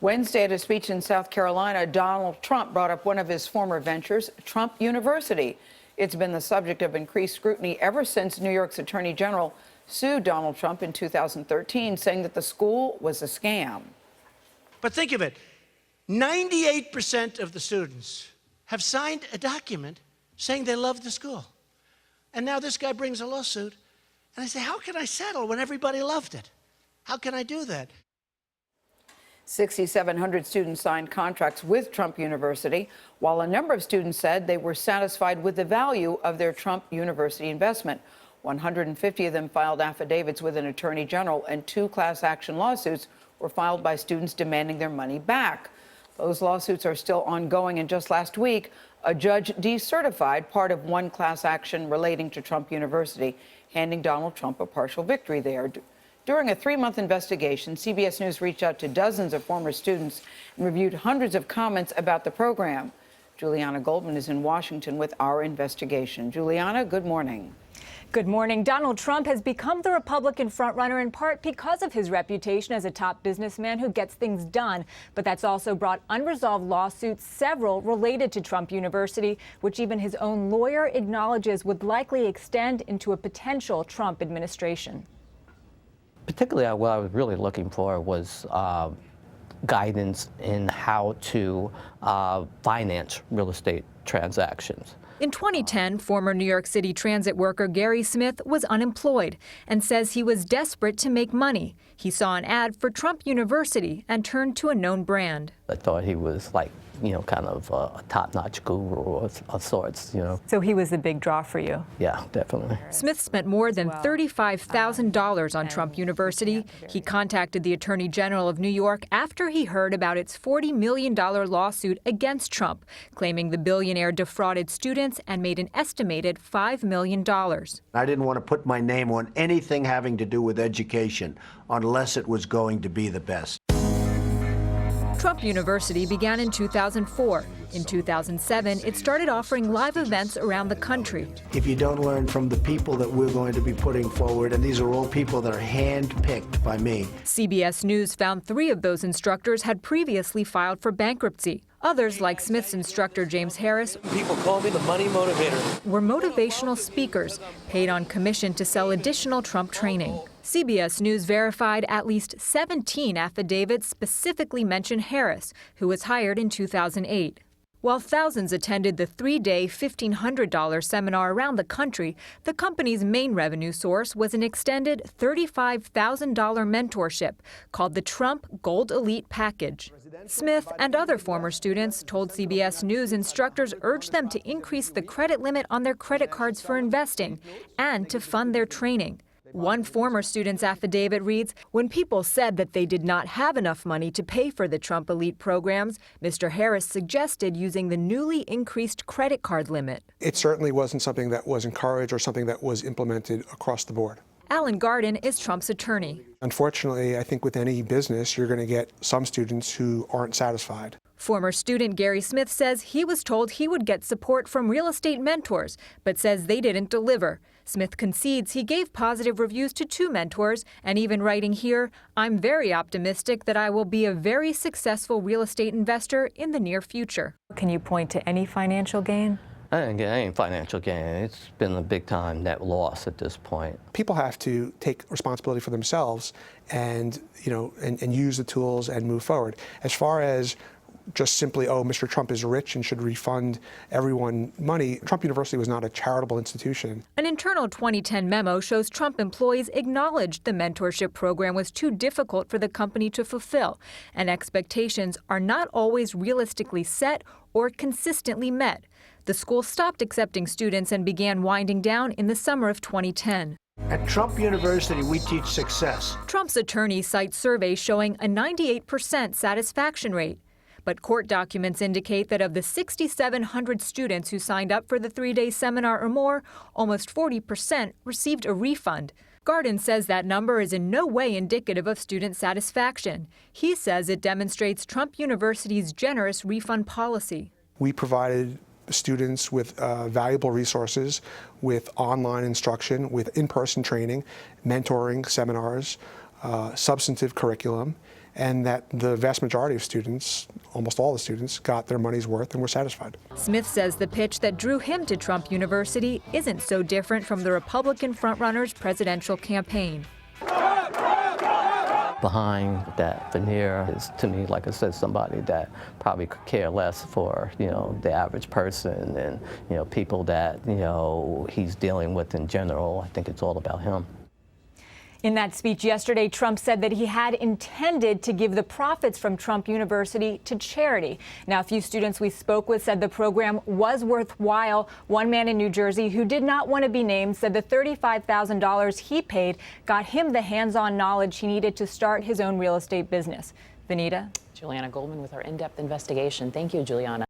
Wednesday at a speech in South Carolina, Donald Trump brought up one of his former ventures, Trump University. It's been the subject of increased scrutiny ever since New York's Attorney General sued Donald Trump in 2013, saying that the school was a scam. But think of it, 98% of the students have signed a document saying they love the school. And now this guy brings a lawsuit, and I say, how can I settle when everybody loved it? How can I do that? 6,700 students signed contracts with Trump University, while a number of students said they were satisfied with the value of their Trump University investment. 150 of them filed affidavits with an attorney general, and 2 class action lawsuits were filed by students demanding their money back. Those lawsuits are still ongoing, and just last week, a judge decertified part of one class action relating to Trump University, handing Donald Trump a partial victory there. During a 3-month investigation, CBS News reached out to dozens of former students and reviewed hundreds of comments about the program. Julianna Goldman is in Washington with our investigation. Julianna, good morning. Good morning. Donald Trump has become the Republican frontrunner in part because of his reputation as a top businessman who gets things done. But that's also brought unresolved lawsuits, several related to Trump University, which even his own lawyer acknowledges would likely extend into a potential Trump administration. Particularly, what I was really looking for was guidance in how to finance real estate transactions. In 2010, former New York City transit worker Gary Smith was unemployed and says he was desperate to make money. He saw an ad for Trump University and turned to a known brand. I thought he was like, kind of a top-notch guru of sorts, So he was a big draw for you? Yeah, definitely. Smith spent more than $35,000 on Trump University. He contacted the Attorney General of New York after he heard about its $40 million lawsuit against Trump, claiming the billionaire defrauded students and made an estimated $5 million. I didn't want to put my name on anything having to do with education unless it was going to be the best. Trump University began in 2004. In 2007, it started offering live events around the country. If you don't learn from the people that we're going to be putting forward, and these are all people that are hand-picked by me. CBS News found 3 of those instructors had previously filed for bankruptcy. Others, like Smith's instructor James Harris, People call me the money motivator. were motivational speakers paid on commission to sell additional Trump training. CBS News verified at least 17 affidavits specifically mention Harris, who was hired in 2008. While thousands attended the 3-day, $1,500 seminar around the country, the company's main revenue source was an extended $35,000 mentorship called the Trump Gold Elite Package. Smith and other former students told CBS News instructors urged them to increase the credit limit on their credit cards for investing and to fund their training. One former student's affidavit reads, when people said that they did not have enough money to pay for the Trump elite programs, Mr. Harris suggested using the newly increased credit card limit. It certainly wasn't something that was encouraged or something that was implemented across the board. Alan Garden is Trump's attorney. Unfortunately, I think with any business, you're going to get some students who aren't satisfied. Former student Gary Smith says he was told he would get support from real estate mentors, but says they didn't deliver. Smith concedes he gave positive reviews to 2 mentors, and even writing here, I'm very optimistic that I will be a very successful real estate investor in the near future. Can you point to any financial gain? I didn't get any financial gain. It's been a big-time net loss at this point. People have to take responsibility for themselves and, and use the tools and move forward. As far as just simply, oh, Mr. Trump is rich and should refund everyone money. Trump University was not a charitable institution. An internal 2010 memo shows Trump employees acknowledged the mentorship program was too difficult for the company to fulfill, and expectations are not always realistically set or consistently met. The school stopped accepting students and began winding down in the summer of 2010. At Trump University, we teach success. Trump's attorney cites surveys showing a 98% satisfaction rate. But court documents indicate that of the 6,700 students who signed up for the 3-day seminar or more, almost 40% received a refund. Garden says that number is in no way indicative of student satisfaction. He says it demonstrates Trump University's generous refund policy. We provided students with valuable resources, with online instruction, with in-person training, mentoring, seminars, substantive curriculum, and that the vast majority of students, almost all the students, got their money's worth and were satisfied. Smith says the pitch that drew him to Trump University isn't so different from the Republican frontrunner's presidential campaign. Behind that veneer is, to me, like I said, somebody that probably could care less for, the average person and, people that, he's dealing with in general. I think it's all about him. In that speech yesterday, Trump said that he had intended to give the profits from Trump University to charity. Now, a few students we spoke with said the program was worthwhile. One man in New Jersey who did not want to be named said the $35,000 he paid got him the hands-on knowledge he needed to start his own real estate business. Vanita? Julianna Goldman with our in-depth investigation. Thank you, Julianna.